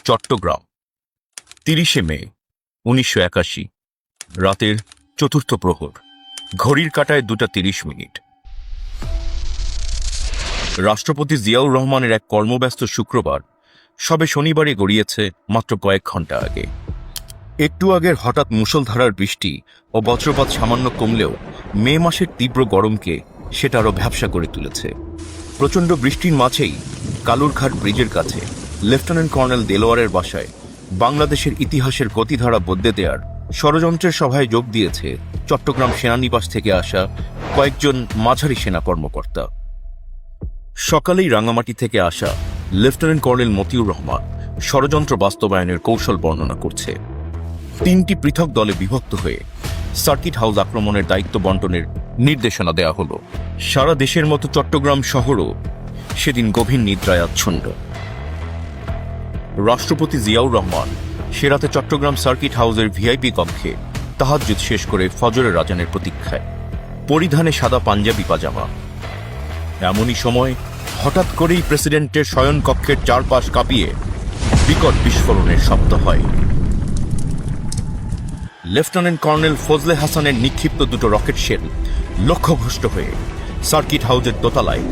চট্টগ্রাম 30শে মে 1981 রাতের চতুর্থ প্রহর। ঘড়ির কাঁটায় 2:30। রাষ্ট্রপতি জিয়াউর রহমানের এক কর্মব্যস্ত শুক্রবার সবে শনিবারে গড়িয়েছে মাত্র কয়েক ঘন্টা আগে। একটু আগের হঠাৎ মুষলধারার বৃষ্টি ও বজ্রপাত সামান্য কমলেও মে মাসের তীব্র গরমকে সেটা আরও ভ্যাপসা করে তুলেছে। প্রচণ্ড বৃষ্টির মাঝেই কালুরঘাট ব্রিজের কাছে লেফটেন্যান্ট কর্নেল দেলোয়ারের বাসায় বাংলাদেশের ইতিহাসের গতিধারা বদলে দেওয়ার ষড়যন্ত্রের সভায় যোগ দিয়েছে চট্টগ্রাম সেনানিবাস থেকে আসা কয়েকজন মাঝারি সেনা কর্মকর্তা। সকালেই রাঙামাটি থেকে আসা লেফটেন্যান্ট কর্নেল মতিউর রহমান ষড়যন্ত্র বাস্তবায়নের কৌশল বর্ণনা করছে। 3টি পৃথক দলে বিভক্ত হয়ে সার্কিট হাউস আক্রমণের দায়িত্ব বন্টনের নির্দেশনা দেয়া হলো। সারা দেশের মতো চট্টগ্রাম শহরও সেদিন গভীর নিদ্রায় আচ্ছন্ন। রাষ্ট্রপতি জিয়াউর রহমান সে রাতে চট্টগ্রাম সার্কিট হাউসের ভিআইপি কক্ষে তাহাজ্জুদ শেষ করে ফজরের আজানের প্রতীক্ষায়, পরিধানে সাদা পাঞ্জাবি পাজামা। এমনই সময় হঠাৎ করেই প্রেসিডেন্টের শয়নকক্ষের চারপাশ কাঁপিয়ে বিকট বিস্ফোরণের শব্দ হয়। লেফটেন্যান্ট কর্নেল ফজলে হাসানের নিক্ষিপ্ত দুটো রকেট শেল লক্ষ্যভ্রষ্ট হয়ে সার্কিট হাউসের দোতলায়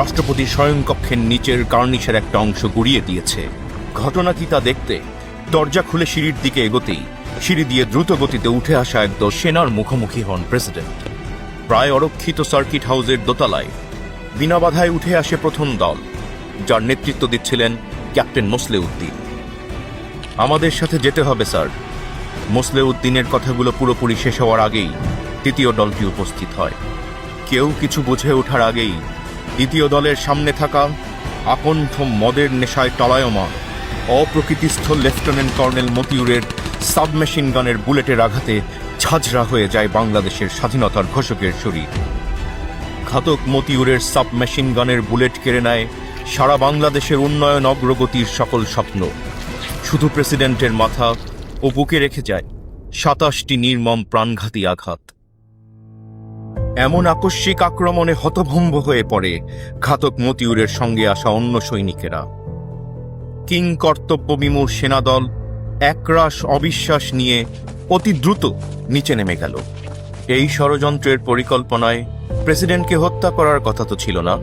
রাষ্ট্রপতির শয়নকক্ষের নিচের কার্নিশের একটা অংশ গুড়িয়ে দিয়েছে। ঘটনা কি তা দেখতে দরজা খুলে সিঁড়ির দিকে এগোতেই সিঁড়ি দিয়ে দ্রুত গতিতে উঠে আসা একদল সেনার মুখোমুখি হন প্রেসিডেন্ট। প্রায় অরক্ষিত সার্কিট হাউসের দোতলায় বিনা বাধায় উঠে আসে প্রথম দল, যার নেতৃত্ব দিচ্ছিলেন ক্যাপ্টেন মোসলেউদ্দিন। আমাদের সাথে যেতে হবে স্যার। মোসলেউদ্দিনের কথাগুলো পুরোপুরি শেষ হওয়ার আগেই তৃতীয় দলটি উপস্থিত হয়। কেউ কিছু বুঝে ওঠার আগেই দ্বিতীয় দলের সামনে থাকা আকণ্ঠ মদের নেশায় টলায়মান অপ্রকৃতিস্থ লেফটেন্যান্ট কর্নেল মতিউরের সাবমেশিন গানের বুলেটের আঘাতে ঝাঁঝরা হয়ে যায় বাংলাদেশের স্বাধীনতার ঘোষকের শরীর। ঘাতক মতিউরের সাবমেশিন গানের বুলেট কেড়ে নেয় সারা বাংলাদেশের উন্নয়ন অগ্রগতির সকল স্বপ্ন। শুধু প্রেসিডেন্টের মাথা ও বুকে রেখে যায় 27টি নির্মম প্রাণঘাতী আঘাত। এমন আকস্মিক আক্রমণে হতভম্ব হয়ে পড়ে ঘাতক মতিউরের সঙ্গে আসা অন্য সৈনিকেরা। কিং কর্তব্য বিমূঢ় সেনাদল একরাশ অবিশ্বাস নিয়ে অতি দ্রুত নিচে নেমে গেল। এই ষড়যন্ত্রের পরিকল্পনায় প্রেসিডেন্টকে হত্যা করার কথা তো ছিল না।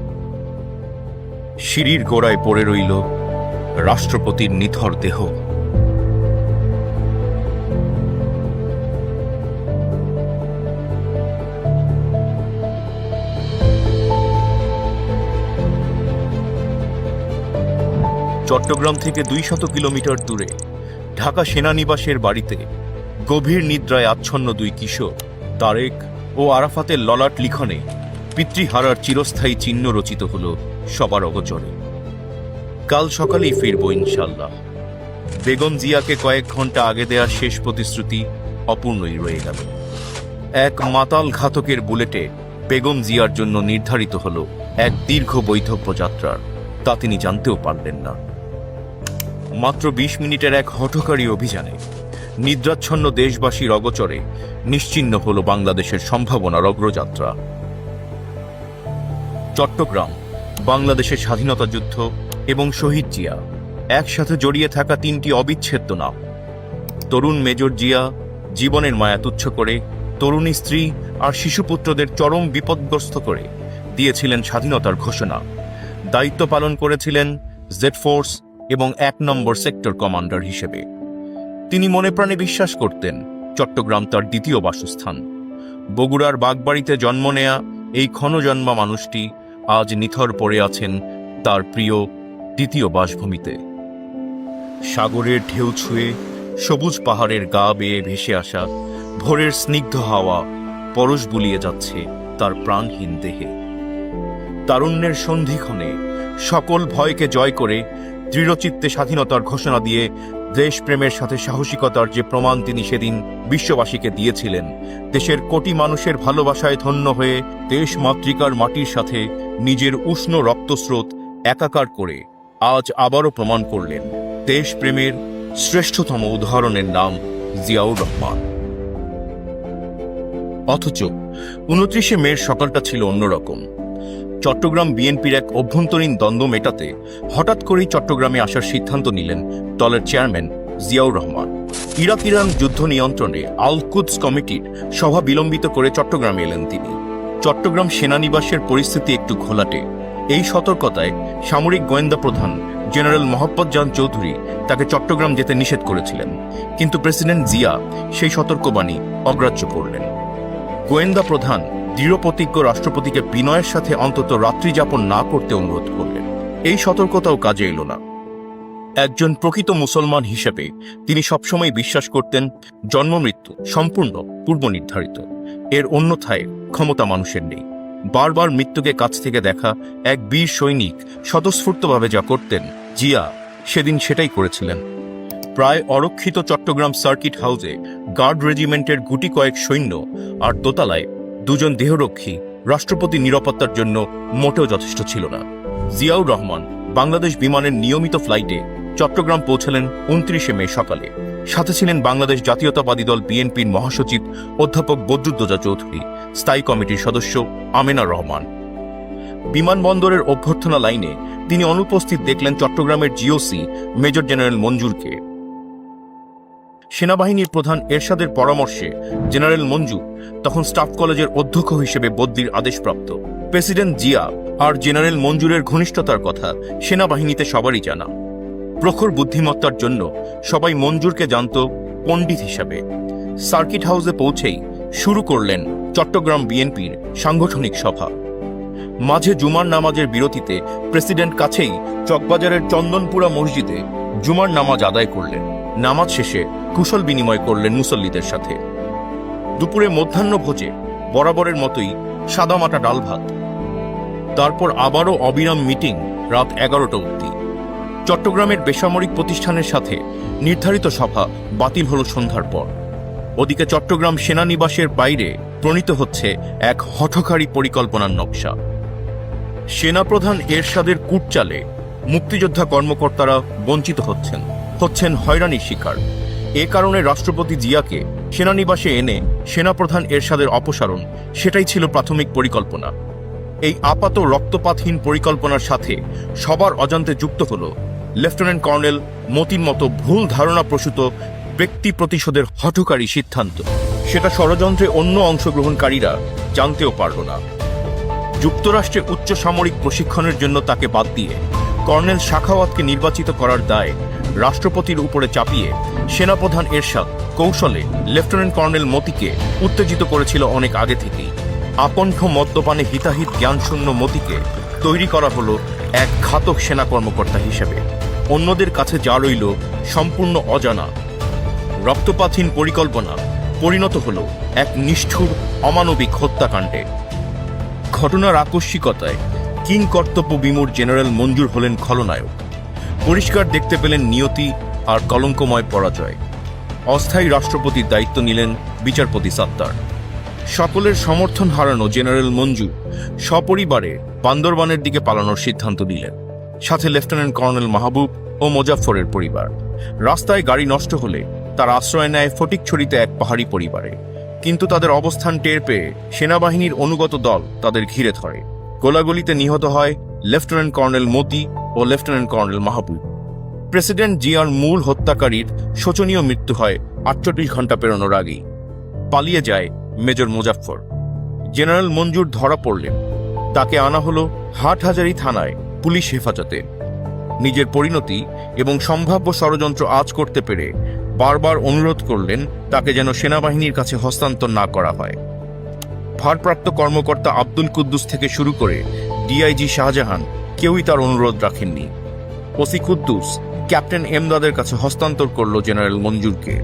সিঁড়ির গোড়ায় পড়ে রইল রাষ্ট্রপতির নিথর দেহ। চট্টগ্রাম থেকে 200 কিলোমিটার দূরে ঢাকা সেনানিবাসের বাড়িতে গভীর নিদ্রায় আচ্ছন্ন দুই কিশোর তারেক ও আরাফাতের ললাট লিখনে পিতৃহারার চিরস্থায়ী চিহ্ন রচিত হল সবার অগোচরে। কাল সকালেই ফিরব ইনশাল্লাহ। বেগম জিয়াকে কয়েক ঘন্টা আগে দেয়া শেষ প্রতিশ্রুতি অপূর্ণই রয়ে গেল। এক মাতাল ঘাতকের বুলেটে বেগম জিয়ার জন্য নির্ধারিত হল এক দীর্ঘ বৈধব্য যাত্রার, তা তিনি জানতেও পারলেন না। মাত্র 20 মিনিটের এক হঠকারী অভিযানে নিদ্রাচ্ছন্ন দেশবাসীর অগোচরে নিশ্চিহ্ন হল বাংলাদেশের সম্ভাবনার অগ্রযাত্রা। চট্টগ্রাম বাংলাদেশের স্বাধীনতা যুদ্ধ এবং শহীদ জিয়া একসাথে জড়িয়ে থাকা 3টি অবিচ্ছেদ্য নাম। তরুণ মেজর জিয়া জীবনের মায়া তুচ্ছ করে তরুণী স্ত্রী আর শিশুপুত্রদের চরম বিপদগ্রস্ত করে দিয়েছিলেন স্বাধীনতার ঘোষণা। দায়িত্ব পালন করেছিলেন জেড ফোর্স এবং 1 নম্বর সেক্টর কমান্ডার হিসেবে। তিনি মনে প্রাণে বিশ্বাস করতেন চট্টগ্রাম তার দ্বিতীয় বাসস্থান। বগুড়ার বাগবাড়িতে জন্ম নেয়া এই ক্ষণজন্মা মানুষটি আজ নিথর পড়ে আছেন তার প্রিয় দ্বিতীয় বাসভূমিতে। সাগরের ঢেউ ছুঁয়ে সবুজ পাহাড়ের গা বেয়ে ভেসে আসা ভোরের স্নিগ্ধ হাওয়া পরশ বুলিয়ে যাচ্ছে তার প্রাণহীন দেহে। তারুণ্যের সন্ধিক্ষণে সকল ভয়কে জয় করে দৃঢ়চিত্তে স্বাধীনতার ঘোষণা দিয়ে দেশপ্রেমের সাথে সাহসিকতার যে প্রমাণ তিনি সেদিন বিশ্ববাসীকে দিয়েছিলেন, দেশের কোটি মানুষের ভালোবাসায় ধন্য হয়ে দেশ মাতৃকার মাটির সাথে নিজের উষ্ণ রক্তস্রোত একাকার করে আজ আবারও প্রমাণ করলেন দেশপ্রেমের শ্রেষ্ঠতম উদাহরণের নাম জিয়াউর রহমান। অথচ 29শে মের সকালটা ছিল অন্যরকম। চট্টগ্রাম বিএনপির এক অভ্যন্তরীণ দ্বন্দ্ব মেটাতে হঠাৎ করেই চট্টগ্রামে আসার সিদ্ধান্ত নিলেন দলের chairman Ziaur Rahman. Iraq Iran যুদ্ধ নিয়ন্ত্রণে আল কুদস কমিটির সভা বিলম্বিত করে চট্টগ্রামে এলেন তিনি। চট্টগ্রাম সেনানিবাসের পরিস্থিতি একটু ঘোলাটে। এই সতর্কতায় সামরিক গোয়েন্দা প্রধান জেনারেল মোহাম্মদ জান চৌধুরী তাকে চট্টগ্রাম যেতে নিষেধ করেছিলেন, কিন্তু প্রেসিডেন্ট জিয়া সেই সতর্কবাণী অগ্রাহ্য করলেন। গোয়েন্দা প্রধান দৃঢ়প্রতিজ্ঞ রাষ্ট্রপতিকে বিনয়ের সাথে অন্তত রাত্রি যাপন না করতে অনুরোধ করলেন। এই সতর্কতাও কাজে এলো না। একজন প্রকৃত মুসলমান হিসেবে তিনি সবসময় বিশ্বাস করতেন জন্মমৃত্যু সম্পূর্ণ পূর্ব নির্ধারিত, এর অন্যথায় ক্ষমতা মানুষের নেই। বারবার মৃত্যুকে কাছ থেকে দেখা এক বীর সৈনিক স্বতঃস্ফূর্তভাবে যা করতেন, জিয়া সেদিন সেটাই করেছিলেন। প্রায় অরক্ষিত চট্টগ্রাম সার্কিট হাউসে গার্ড রেজিমেন্টের গুটি কয়েক সৈন্য আর দোতলায় দুজন দেহরক্ষী রাষ্ট্রপতি নিরাপত্তার জন্য মোটেও যথেষ্ট ছিল না। জিয়াউর রহমান বাংলাদেশ বিমানের নিয়মিত ফ্লাইটে চট্টগ্রাম পৌঁছলেন 29 মে সকালে। সাথে ছিলেন বাংলাদেশ জাতীয়তাবাদী দল বিএনপির মহাসচিব অধ্যাপক বদরুদ্দোজা চৌধুরী, স্থায়ী কমিটির সদস্য আমেনা রহমান। বিমানবন্দরের অভ্যর্থনা লাইনে তিনি অনুপস্থিত দেখলেন চট্টগ্রামের জিওসি মেজর জেনারেল মঞ্জুরকে। সেনাবাহিনীর প্রধান এরশাদের পরামর্শে জেনারেল মঞ্জু তখন স্টাফ কলেজের অধ্যক্ষ হিসেবে বদলির আদেশপ্রাপ্ত। প্রেসিডেন্ট জিয়া আর জেনারেল মঞ্জুরের ঘনিষ্ঠতার কথা সেনাবাহিনীতে সবারই জানা। প্রখর বুদ্ধিমত্তার জন্য সবাই মঞ্জুরকে জানত পণ্ডিত হিসাবে। সার্কিট হাউসে পৌঁছেই শুরু করলেন চট্টগ্রাম বিএনপির সাংগঠনিক সভা। মাঝে জুমার নামাজের বিরতিতে প্রেসিডেন্ট কাছেই চকবাজারের চন্দনপুরা মসজিদে জুমার নামাজ আদায় করলেন। নামাজ শেষে কুশল বিনিময় করলেন মুসল্লিদের সাথে। দুপুরে মধ্যাহ্ন ভোজে বরাবরের মতোই সাদামাটা ডাল ভাত। তারপর আবারও অবিরাম মিটিং রাত 11টা অবধি। চট্টগ্রামের বেসামরিক প্রতিষ্ঠানের সাথে নির্ধারিত সভা বাতিল হল সন্ধ্যার পর। ওদিকে চট্টগ্রাম সেনানিবাসের বাইরে প্রণীত হচ্ছে এক হঠকারী পরিকল্পনার নকশা। সেনাপ্রধান এরশাদের কূটচালে মুক্তিযোদ্ধা কর্মকর্তারা বঞ্চিত হচ্ছেন হয়রানির শিকার। এ কারণে রাষ্ট্রপতি জিয়াকে সেনানিবাসে এনে সেনাপ্রধান এরশাদের অপসারণ, সেটাই ছিল প্রাথমিক পরিকল্পনা। এই আপাত রক্তপাতহীন পরিকল্পনার সাথে সবার অজান্তে যুক্ত হল লেফটেন্যান্ট কর্নেল মতির মতো ভুল ধারণা প্রসূত ব্যক্তি প্রতিশোধের হঠকারী সিদ্ধান্ত। সেটা ষড়যন্ত্রে অন্য অংশগ্রহণকারীরা জানতেও পারল না। যুক্তরাষ্ট্রে উচ্চ সামরিক প্রশিক্ষণের জন্য তাকে বাদ দিয়ে কর্নেল শাখাওয়াতকে নির্বাচিত করার দায় রাষ্ট্রপতির উপরে চাপিয়ে সেনাপ্রধান এরশাদ কৌশলে লেফটেন্যান্ট কর্নেল মতিকে উত্তেজিত করেছিল অনেক আগে থেকেই। আকণ্ঠ মদ্যপানে হিতাহিত জ্ঞানশূন্য মতিকে তৈরি করা হলো এক ঘাতক সেনা কর্মকর্তা হিসেবে। অন্যদের কাছে যা রইল সম্পূর্ণ অজানা। রক্তপাতহীন পরিকল্পনা পরিণত হল এক নিষ্ঠুর অমানবিক হত্যাকাণ্ডে। ঘটনার আকস্মিকতায় কিং কর্তব্য বিমূর জেনারেল মঞ্জুর হলেন খলনায়ক। পরিষ্কার দেখতে পেলেন নিয়তি আর কলঙ্কময় পরাজয়। অস্থায়ী রাষ্ট্রপতির দায়িত্ব নিলেন বিচারপতি সাত্তার। সকলের সমর্থন হারানো জেনারেল মঞ্জু সপরিবারে বান্দরবানের দিকে পালানোর সিদ্ধান্ত নিলেন, সাথে লেফটেন্যান্ট কর্নেল মাহবুব ও মোজাফফরের পরিবার। রাস্তায় গাড়ি নষ্ট হলে তার আশ্রয় নেয় ফটিকছড়িতে এক পাহাড়ি পরিবারে। কিন্তু তাদের অবস্থান টের পেয়ে সেনাবাহিনীর অনুগত দল তাদের ঘিরে ধরে। গোলাগুলিতে নিহত হয় লেফটেন্যান্ট কর্নেল মতি ও লেফটেন্যান্ট কর্নেল মাহবুব। প্রেসিডেন্ট জিয়ার মূল হত্যাকারীর শোচনীয় মৃত্যু হয় 48 ঘন্টা পেরোনোর আগেই। পালিয়ে যায় মেজর মোজাফফর। জেনারেল মঞ্জুর ধরা পড়লেন। তাকে আনা হলো হাটহাজারী থানায় পুলিশ হেফাজতে। নিজের পরিণতি এবং সম্ভাব্য ষড়যন্ত্র আঁচ করতে পেরে বারবার অনুরোধ করলেন তাকে যেন সেনাবাহিনীর কাছে হস্তান্তর না করা হয়। ভারপ্রাপ্ত কর্মকর্তা আব্দুল কুদ্দুস থেকে শুরু করে ডিআইজি শাহজাহান কেউই তার অনুরোধ রাখেননি। ওসি কুদ্দুস ক্যাপ্টেন এমদাদের কাছে হস্তান্তর করল জেনারেল মঞ্জুরকে।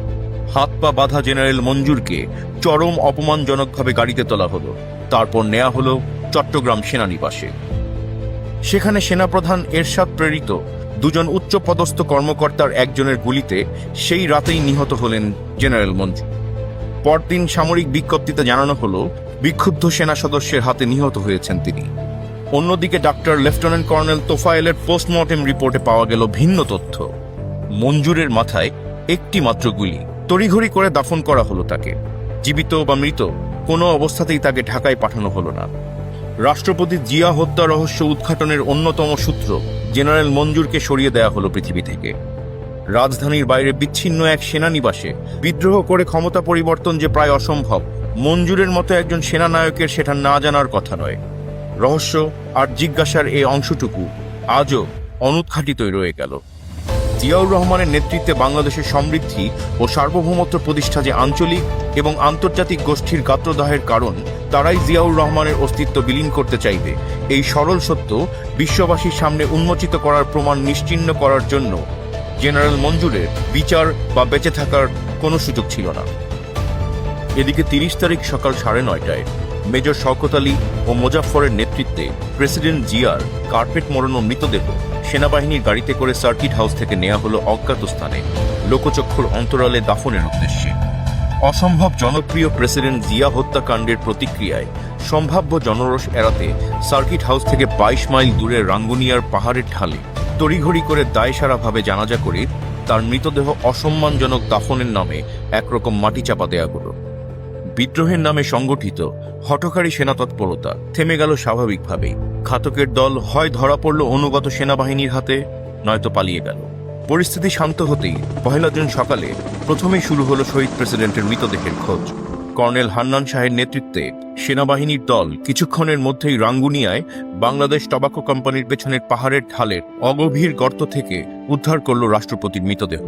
হাত পা বাঁধা জেনারেল মঞ্জুরকে চরম অপমানজনকভাবে গাড়িতে তোলা হলো। তারপর নেওয়া হলো চট্টগ্রাম সেনানিবাসে। সেখানে সেনাপ্রধান এরশাদ প্রেরিত দুজন উচ্চপদস্থ কর্মকর্তার একজনের গুলিতে সেই রাতেই নিহত হলেন জেনারেল মঞ্জুর। পরদিন সামরিক বিজ্ঞপ্তিতে জানানো হলো বিক্ষুব্ধ সেনা সদস্যের হাতে নিহত হয়েছেন তিনি। অন্যদিকে ডাক্তার লেফটেন্যান্ট কর্নেল তোফায়েলের পোস্টমর্টেম রিপোর্টে পাওয়া গেল ভিন্ন তথ্য। মঞ্জুরের মাথায় একটি মাত্র গুলি। তড়িঘড়ি করে দাফন করা হলো তাকে। জীবিত বা মৃত কোনো অবস্থাতেই তাকে ঢাকায় পাঠানো হলো না। রাষ্ট্রপতি জিয়া হত্যা রহস্য উদ্ঘাটনের অন্যতম সূত্র জেনারেল মঞ্জুরকে সরিয়ে দেয়া হলো পৃথিবী থেকে। রাজধানীর বাইরে বিচ্ছিন্ন এক সেনানিবাসে বিদ্রোহ করে ক্ষমতা পরিবর্তন যে প্রায় অসম্ভব, মঞ্জুরের মতো একজন সেনানায়কের সেটা না জানার কথা নয়। রহস্য আর জিজ্ঞাসার এই অংশটুকু আজও অনুদ্ঘাটিতই রয়ে গেল। জিয়াউর রহমানের নেতৃত্বে বাংলাদেশের সমৃদ্ধি ও সার্বভৌমত্ব প্রতিষ্ঠা যে আঞ্চলিক এবং আন্তর্জাতিক গোষ্ঠীর গাত্রদাহের কারণ, তারাই জিয়াউর রহমানের অস্তিত্ব বিলীন করতে চাইবে, এই সরল সত্য বিশ্ববাসীর সামনে উন্মোচিত করার প্রমাণ নিশ্চিহ্ন করার জন্য জেনারেল মঞ্জুরের বিচার বা বেঁচে থাকার কোনো সুযোগ ছিল না। এদিকে ৩০ তারিখ সকাল ৯:৩০টায় মেজর শওকত আলী ও মোজাফফরের নেতৃত্বে প্রেসিডেন্ট জিয়ার কার্পেট মোড়ানো মৃতদেহ সেনাবাহিনীর গাড়িতে করে সার্কিট হাউস থেকে নেওয়া হলো অজ্ঞাত স্থানে লোকচক্ষুর অন্তরালে দাফনের উদ্দেশ্যে। অসম্ভব জনপ্রিয় প্রেসিডেন্ট জিয়া হত্যাকাণ্ডের প্রতিক্রিয়ায় সম্ভাব্য জনরোষ এড়াতে সার্কিট হাউস থেকে ২২ মাইল দূরে রাঙ্গুনিয়ার পাহাড়ের ঢালে তড়িঘড়ি করে দায়সারাভাবে জানাজা করে তার মৃতদেহ অসম্মানজনক দাফনের নামে একরকম মাটি চাপা দেয়া হলো। বিদ্রোহের নামে সংগঠিত হঠকারী সেনা তৎপরতা থেমে গেল স্বাভাবিকভাবেই। ঘাতকের দল হয় ধরা পড়ল অনুগত সেনাবাহিনীর হাতে, নয়তো পালিয়ে গেল। পরিস্থিতি শান্ত হতেই ১ জুন সকালে প্রথমেই শুরু হলো শহীদ প্রেসিডেন্টের মৃতদেহের খোঁজ। কর্নেল হান্নান শাহের নেতৃত্বে সেনাবাহিনীর দল কিছুক্ষণের মধ্যেই রাঙ্গুনিয়ায় বাংলাদেশ টোবাকো কোম্পানির পেছনের পাহাড়ের ঢালের অগভীর গর্ত থেকে উদ্ধার করল রাষ্ট্রপতির মৃতদেহ।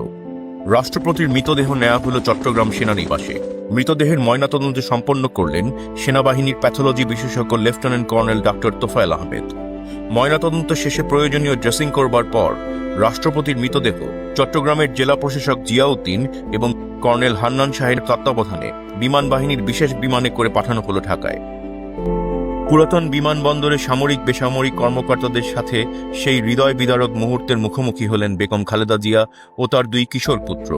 রাষ্ট্রপতির মৃতদেহ নেওয়া হলো চট্টগ্রাম সেনানিবাসে। মৃতদেহের ময়নাতদন্ত সম্পন্ন করলেন সেনাবাহিনীর প্যাথোলজি বিশেষজ্ঞ lieutenant colonel doctor Tofail Ahmed. ময়নাতদন্ত শেষে প্রয়োজনীয় ড্রেসিং করবার পর রাষ্ট্রপতির মৃতদেহ চট্টগ্রামের জেলা প্রশাসক জিয়াউদ্দিন এবং কর্নেল হান্নান শাহের তত্ত্বাবধানে বিমান বাহিনীর বিশেষ বিমানে করে পাঠানো হলো ঢাকায়। পুরাতন বিমানবন্দরে সামরিক বেসামরিক কর্মকর্তাদের সাথে সেই হৃদয় বিদারক মুহূর্তের মুখোমুখি হলেন বেগম খালেদা জিয়া ও তার 2 কিশোর পুত্র।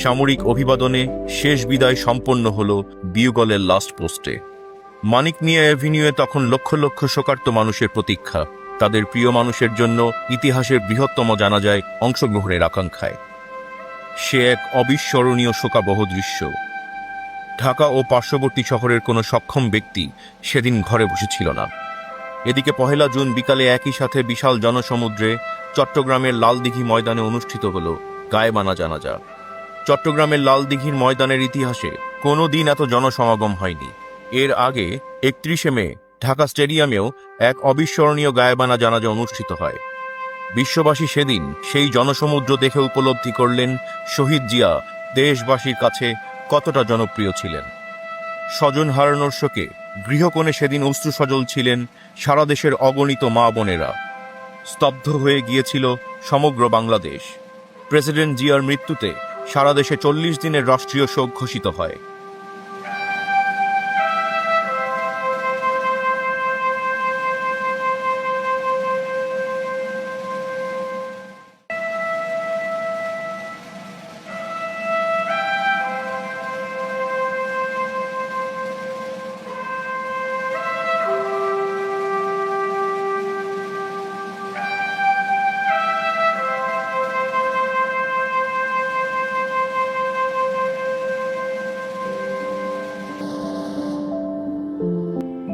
সামরিক অভিবাদনে শেষ বিদায় সম্পন্ন হল বিউগলের লাস্ট পোস্টে। মানিক মিয়া অ্যাভিনিউয়ে তখন লক্ষ লক্ষ শোকার্ত মানুষের প্রতীক্ষা, তাদের প্রিয় মানুষের জন্য ইতিহাসের বৃহত্তম জানাজায় অংশগ্রহণের আকাঙ্ক্ষায়। সে এক অবিস্মরণীয় শোকাবহ দৃশ্য। ঢাকা ও পার্শ্ববর্তী শহরের কোনো সক্ষম ব্যক্তি সেদিন ঘরে বসেছিল না। এদিকে ১ জুন বিকালে একই সাথে বিশাল জনসমুদ্রে চট্টগ্রামের লালদিঘি ময়দানে অনুষ্ঠিত হল গায়েবানা জানাজা। চট্টগ্রামের লালদিঘির ময়দানের ইতিহাসে কোনো দিন এত জনসমাগম হয়নি। এর আগে ৩১ মে ঢাকা স্টেডিয়ামেও এক অবিস্মরণীয় গায়েবানা জানাজা অনুষ্ঠিত হয়। বিশ্ববাসী সেদিন সেই জনসমুদ্র দেখে উপলব্ধি করলেন শহীদ জিয়া দেশবাসীর কাছে কতটা জনপ্রিয় ছিলেন। স্বজন হারানোর শোকে গৃহকোণে সেদিন অশ্রুসজল ছিলেন সারা দেশের অগণিত মা বোনেরা। স্তব্ধ হয়ে গিয়েছিল সমগ্র বাংলাদেশ। প্রেসিডেন্ট জিয়ার মৃত্যুতে সারা দেশে ৪০ দিনের রাষ্ট্রীয় শোক ঘোষিত হয়।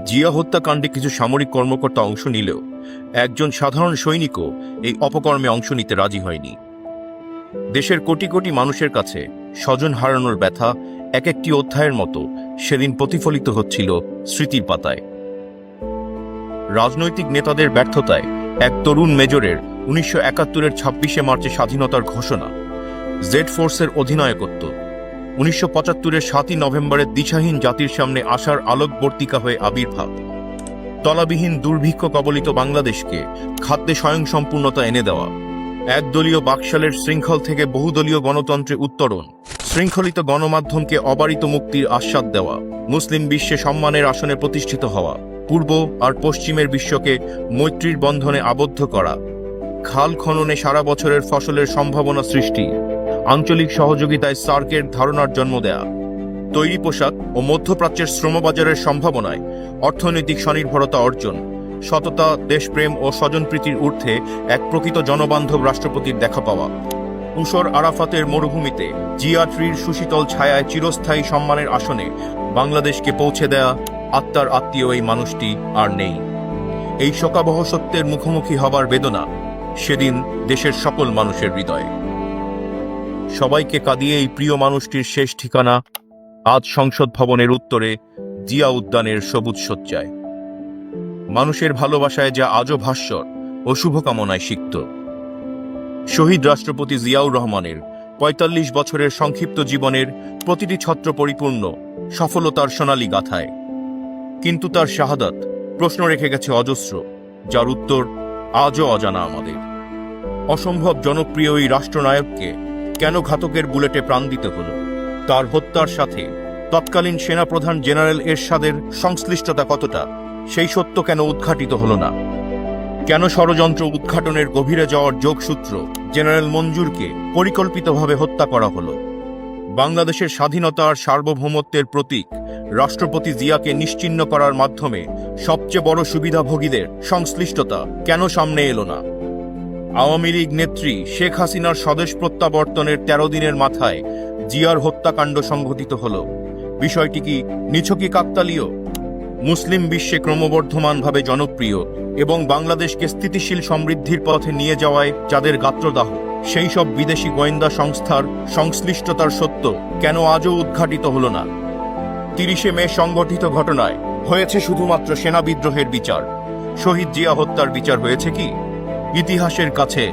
জিয়া হত্যাকাণ্ডে কিছু সামরিক কর্মকর্তা অংশ নিলেও একজন সাধারণ সৈনিকও এই অপকর্মে অংশ নিতে রাজি হয়নি। দেশের কোটি কোটি মানুষের কাছে স্বজন হারানোর ব্যথা এক একটি অধ্যায়ের মতো সেদিন প্রতিফলিত হচ্ছিল স্মৃতির পাতায়। রাজনৈতিক নেতাদের ব্যর্থতায় এক তরুণ মেজরের ১৯৭১-এর ২৬শে মার্চে স্বাধীনতার ঘোষণা, জেড ফোর্সের অধিনায়কত্ব, ১৯৭৫-এর ৭ই নভেম্বরের দিশাহীন জাতির সামনে আশার আলোকবর্তিকা হয়ে আবির্ভাব, তলাবিহীন দুর্ভিক্ষ কবলিত বাংলাদেশকে খাদ্যে স্বয়ংসম্পূর্ণতা এনে দেওয়া, একদলীয় বাকশালের শৃঙ্খল থেকে বহুদলীয় গণতন্ত্রে উত্তরণ, শৃঙ্খলিত গণমাধ্যমকে অবারিত মুক্তির আস্বাদ দেওয়া, মুসলিম বিশ্বে সম্মানের আসনে প্রতিষ্ঠিত হওয়া, পূর্ব আর পশ্চিমের বিশ্বকে মৈত্রীর বন্ধনে আবদ্ধ করা, খাল খননে সারা বছরের ফসলের সম্ভাবনা সৃষ্টি, আঞ্চলিক সহযোগিতায় সার্কের ধারণার জন্ম দেয়া, তৈরি পোশাক ও মধ্যপ্রাচ্যের শ্রমবাজারের সম্ভাবনায় অর্থনৈতিক স্বনির্ভরতা অর্জন, সততা, দেশপ্রেম ও স্বজনপ্রীতির ঊর্ধ্বে এক প্রকৃত জনবান্ধব রাষ্ট্রপতির দেখা পাওয়া, উসর আরাফাতের মরুভূমিতে জিয়া ট্রির সুশীতল ছায়ায় চিরস্থায়ী সম্মানের আসনে বাংলাদেশকে পৌঁছে দেয়া আত্মার আত্মীয় এই মানুষটি আর নেই। এই শোকাবহ সত্যের মুখোমুখি হবার বেদনা সেদিন দেশের সকল মানুষের হৃদয়ে। সবাইকে কাঁদিয়ে এই প্রিয় মানুষটির শেষ ঠিকানা আজ সংসদ ভবনের উত্তরে জিয়া উদ্যানের সবুজ শয্যায়। মানুষের ভালোবাসায় যা আজও ভাস্বর ও শুভকামনায় সিক্ত। শহীদ রাষ্ট্রপতি জিয়াউর রহমানের ৪৫ বছরের সংক্ষিপ্ত জীবনের প্রতিটি ছত্র পরিপূর্ণ সফলতার সোনালী গাথায়। কিন্তু তার শাহাদাত প্রশ্ন রেখে গেছে অজস্র, যার উত্তর আজও অজানা আমাদের। অসম্ভব জনপ্রিয় এই রাষ্ট্রনায়ককে কেন ঘাতকের বুলেটে প্রাণ দিতে হলো? তার হত্যার সাথে তৎকালীন সেনাপ্রধান জেনারেল এরশাদের সংশ্লিষ্টতা কতটা, সেই সত্য কেন উদ্ঘাটিত হলো না? কেন ষড়যন্ত্র উদ্ঘাটনের গভীরে যাওয়ার যোগসূত্র জেনারেল মঞ্জুরকে পরিকল্পিতভাবে হত্যা করা হলো? বাংলাদেশের স্বাধীনতা আর সার্বভৌমত্বের প্রতীক রাষ্ট্রপতি জিয়াকে নিশ্চিহ্ন করার মাধ্যমে সবচেয়ে বড় সুবিধাভোগীদের সংশ্লিষ্টতা কেন সামনে এলো না? আওয়ামী লীগ নেত্রী শেখ হাসিনার স্বদেশ প্রত্যাবর্তনের ১৩ দিনের মাথায় জিয়ার হত্যাকাণ্ড সংঘটিত হল। বিষয়টি কি নিছকই কাকতালীয়? মুসলিম বিশ্বে ক্রমবর্ধমানভাবে জনপ্রিয় এবং বাংলাদেশকে স্থিতিশীল সমৃদ্ধির পথে নিয়ে যাওয়ায় যাদের গাত্রদাহ, সেই সব বিদেশি গোয়েন্দা সংস্থার সংশ্লিষ্টতার সত্য কেন আজও উদ্ঘাটিত হল না? ৩০শে মে সংঘটিত ঘটনায় হয়েছে শুধুমাত্র সেনা বিদ্রোহের বিচার, শহীদ জিয়া হত্যার বিচার হয়েছে কি? ইতিহাসের কাছে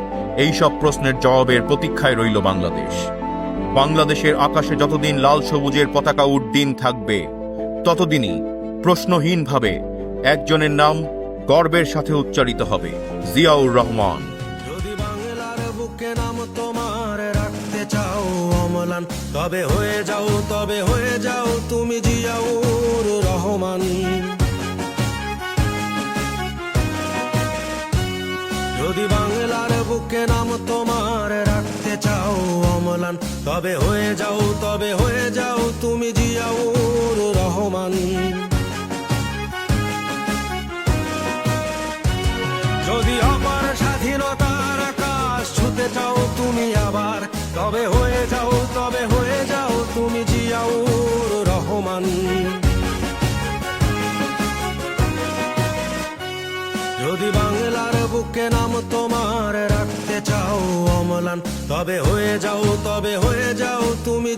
এই সব প্রশ্নের জবাবের প্রতীক্ষায় রইল বাংলাদেশ। বাংলাদেশের আকাশে যতদিন লাল সবুজের পতাকা উড্ডীন থাকবে, ততদিনই প্রশ্নহীনভাবে একজনের নাম গর্বের সাথে উচ্চারিত হবে, জিয়াউর রহমান। যদি বাংলার বুকে নাম তোমার রাখতে চাও অম্লান, তবে হয়ে যাও তুমি জিয়াউর রহমান। যদি বাংলার বুকে নাম তোমার রাখতে চাও অম্লান, তবে হয়ে যাও তুমি জিয়াউর রহমান। যদি অপার স্বাধীনতার আকাশ ছুতে চাও তুমি আবার, তবে হয়ে যাও তুমি জিয়াউর রহমান। যদি বাংলার বুকে নাম তোমার রাখতে চাও অম্লান, তবে হয়ে যাও তুমি